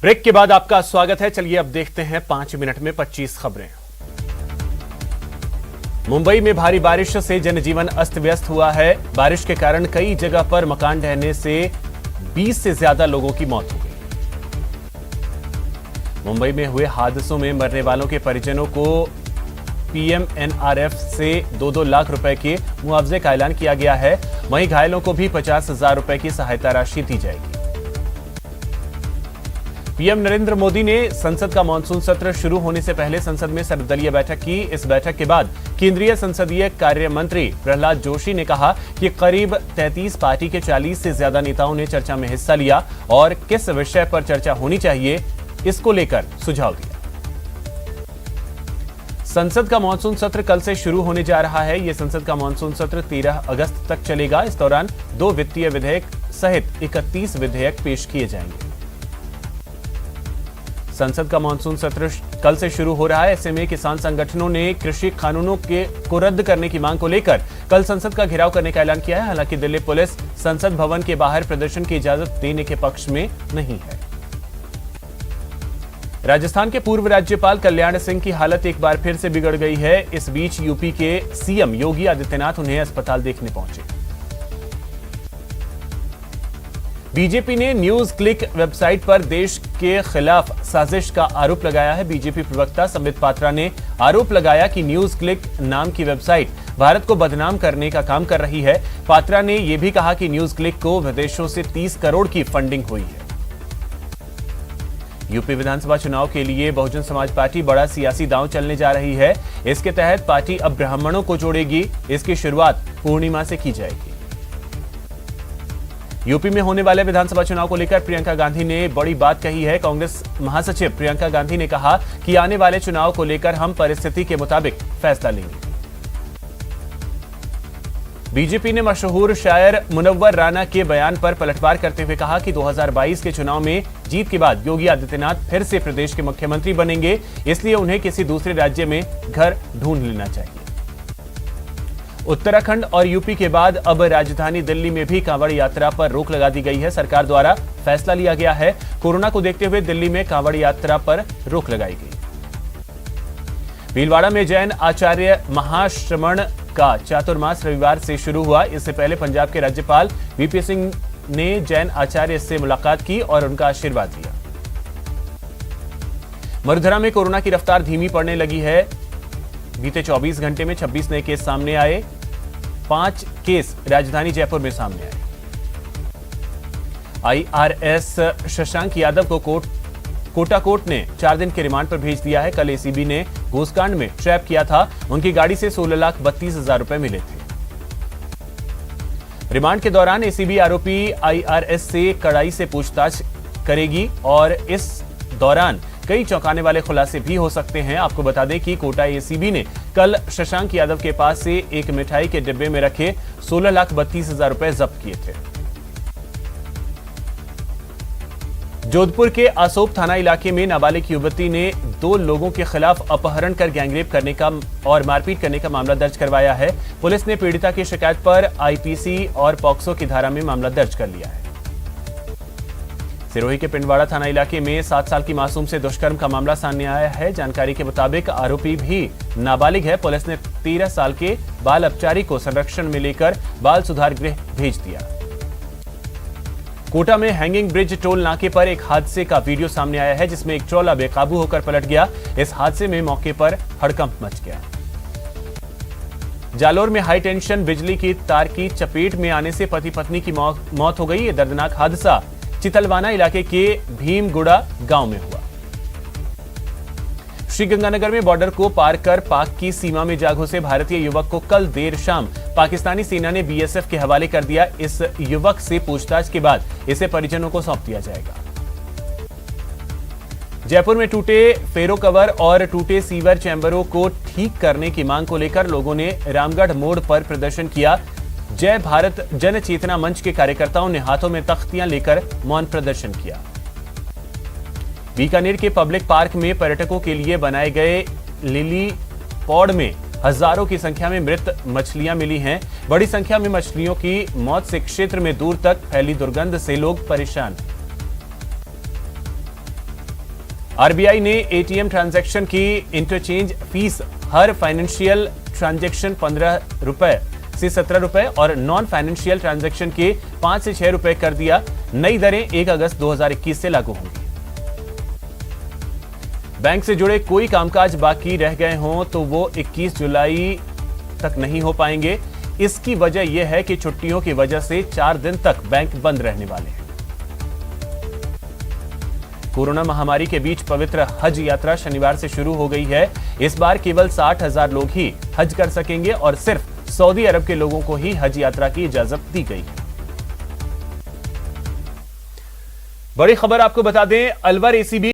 Break के बाद आपका स्वागत है। चलिए अब देखते हैं 5 मिनट में 25 खबरें। मुंबई में भारी बारिश से जनजीवन अस्त व्यस्त हुआ है। बारिश के कारण कई जगह पर मकान ढहने से 20 से ज्यादा लोगों की मौत हो गई। मुंबई में हुए हादसों में मरने वालों के परिजनों को पीएमएनआरएफ से 2-2 लाख रुपए के मुआवजे का ऐलान किया गया है। वहीं घायलों को भी 50,000 रुपए की सहायता राशि दी जाएगी। पीएम नरेंद्र मोदी ने संसद का मानसून सत्र शुरू होने से पहले संसद में सर्वदलीय बैठक की। इस बैठक के बाद केंद्रीय संसदीय कार्य मंत्री प्रहलाद जोशी ने कहा कि करीब 33 पार्टी के 40 से ज्यादा नेताओं ने चर्चा में हिस्सा लिया और किस विषय पर चर्चा होनी चाहिए इसको लेकर सुझाव दिया। संसद का मानसून सत्र कल से शुरू होने जा रहा है। यह संसद का मानसून सत्र 13 अगस्त तक चलेगा। इस दौरान 2 वित्तीय विधेयक सहित 31 विधेयक पेश किए जाएंगे। संसद का मानसून सत्र कल से शुरू हो रहा है। ऐसे में किसान संगठनों ने कृषि कानूनों को रद्द करने की मांग को लेकर कल संसद का घेराव करने का ऐलान किया है। हालांकि दिल्ली पुलिस संसद भवन के बाहर प्रदर्शन की इजाजत देने के पक्ष में नहीं है। राजस्थान के पूर्व राज्यपाल कल्याण सिंह की हालत एक बार फिर से बिगड़ गई है। इस बीच यूपी के सीएम योगी आदित्यनाथ उन्हें अस्पताल देखने पहुंचे। बीजेपी ने न्यूज क्लिक वेबसाइट पर देश के खिलाफ साजिश का आरोप लगाया है। बीजेपी प्रवक्ता संबित पात्रा ने आरोप लगाया कि न्यूज क्लिक नाम की वेबसाइट भारत को बदनाम करने का काम कर रही है। पात्रा ने यह भी कहा कि न्यूज क्लिक को विदेशों से 30 करोड़ की फंडिंग हुई है। यूपी विधानसभा चुनाव के लिए बहुजन समाज पार्टी बड़ा सियासी दांव चलने जा रही है। इसके तहत पार्टी अब ब्राह्मणों को जोड़ेगी। इसकी शुरुआत पूर्णिमा से की जाएगी। यूपी में होने वाले विधानसभा चुनाव को लेकर प्रियंका गांधी ने बड़ी बात कही है। कांग्रेस महासचिव प्रियंका गांधी ने कहा कि आने वाले चुनाव को लेकर हम परिस्थिति के मुताबिक फैसला लेंगे। बीजेपी ने मशहूर शायर मुनव्वर राना के बयान पर पलटवार करते हुए कहा कि 2022 के चुनाव में जीत के बाद योगी आदित्यनाथ फिर से प्रदेश के मुख्यमंत्री बनेंगे, इसलिए उन्हें किसी दूसरे राज्य में घर ढूंढ लेना चाहिए। उत्तराखंड और यूपी के बाद अब राजधानी दिल्ली में भी कांवड़ यात्रा पर रोक लगा दी गई है। सरकार द्वारा फैसला लिया गया है। कोरोना को देखते हुए दिल्ली में कांवड़ यात्रा पर रोक लगाई गई। भीलवाड़ा में जैन आचार्य महाश्रमण का चातुर्मास रविवार से शुरू हुआ। इससे पहले पंजाब के राज्यपाल वीपी सिंह ने जैन आचार्य से मुलाकात की और उनका आशीर्वाद लिया। मरुधरा में कोरोना की रफ्तार धीमी पड़ने लगी है। बीते 24 घंटे में 26 नए केस सामने आए। 5 केस राजधानी जयपुर में सामने आए। आईआरएस शशांक यादव को कोटा कोर्ट ने 4 दिन के रिमांड पर भेज दिया है। कल एसीबी ने घूसकांड में ट्रैप किया था। उनकी गाड़ी से 16,32,000 रुपए मिले थे। रिमांड के दौरान एसीबी आरोपी आईआरएस से कड़ाई से पूछताछ करेगी और इस दौरान कई चौंकाने वाले खुलासे भी हो सकते हैं। आपको बता दें कि कोटा एसीबी ने कल शशांक यादव के पास से एक मिठाई के डिब्बे में रखे 16,32,000 रुपए जब्त किए थे। जोधपुर के आसोप थाना इलाके में नाबालिग युवती ने 2 लोगों के खिलाफ अपहरण कर गैंगरेप करने का और मारपीट करने का मामला दर्ज करवाया है। पुलिस ने पीड़िता की शिकायत पर आईपीसी और पॉक्सो की धारा में मामला दर्ज कर लिया है। सिरोही के पिंडवाड़ा थाना इलाके में 7 साल की मासूम से दुष्कर्म का मामला सामने आया है। जानकारी के मुताबिक आरोपी भी नाबालिग है। पुलिस ने 13 साल के बाल अपचारी को संरक्षण में लेकर बाल सुधार गृह भेज दिया। कोटा में हैंगिंग ब्रिज टोल नाके पर एक हादसे का वीडियो सामने आया है, जिसमें एक ट्रॉला बेकाबू होकर पलट गया। इस हादसे में मौके पर हड़कंप मच गया। जालोर में हाई टेंशन बिजली की तार की चपेट में आने से पति पत्नी की मौत हो गई। यह दर्दनाक हादसा चितलवाना इलाके के भीमगुड़ा गांव में हुआ। श्रीगंगानगर में बॉर्डर को पार कर पाक की सीमा में जा घुसे भारतीय युवक को कल देर शाम पाकिस्तानी सेना ने बीएसएफ के हवाले कर दिया। इस युवक से पूछताछ के बाद इसे परिजनों को सौंप दिया जाएगा। जयपुर में टूटे फेरो कवर और टूटे सीवर चैम्बरों को ठीक करने की मांग को लेकर लोगों ने रामगढ़ मोड़ पर प्रदर्शन किया। जय भारत जन चेतना मंच के कार्यकर्ताओं ने हाथों में तख्तियां लेकर मौन प्रदर्शन किया। बीकानेर के पब्लिक पार्क में पर्यटकों के लिए बनाए गए लिली पॉड में हजारों की संख्या में मृत मछलियां मिली हैं। बड़ी संख्या में मछलियों की मौत से क्षेत्र में दूर तक फैली दुर्गंध से लोग परेशान। आरबीआई ने एटीएम ट्रांजैक्शन की इंटरचेंज फीस हर फाइनेंशियल ट्रांजैक्शन 15 रुपए से 17 रुपए और नॉन फाइनेंशियल ट्रांजैक्शन के 5 से 6 रुपए कर दिया। नई दरें 1 अगस्त 2021 से लागू होंगी। बैंक से जुड़े कोई कामकाज बाकी रह गए हों तो वो 21 जुलाई तक नहीं हो पाएंगे। इसकी वजह यह है कि छुट्टियों की वजह से 4 दिन तक बैंक बंद रहने वाले हैं। कोरोना महामारी के बीच पवित्र हज यात्रा शनिवार से शुरू हो गई है। इस बार केवल 60,000 लोग ही हज कर सकेंगे और सिर्फ सऊदी अरब के लोगों को ही हज यात्रा की इजाजत दी गई है। बड़ी खबर आपको बता दें, अलवर एसीबी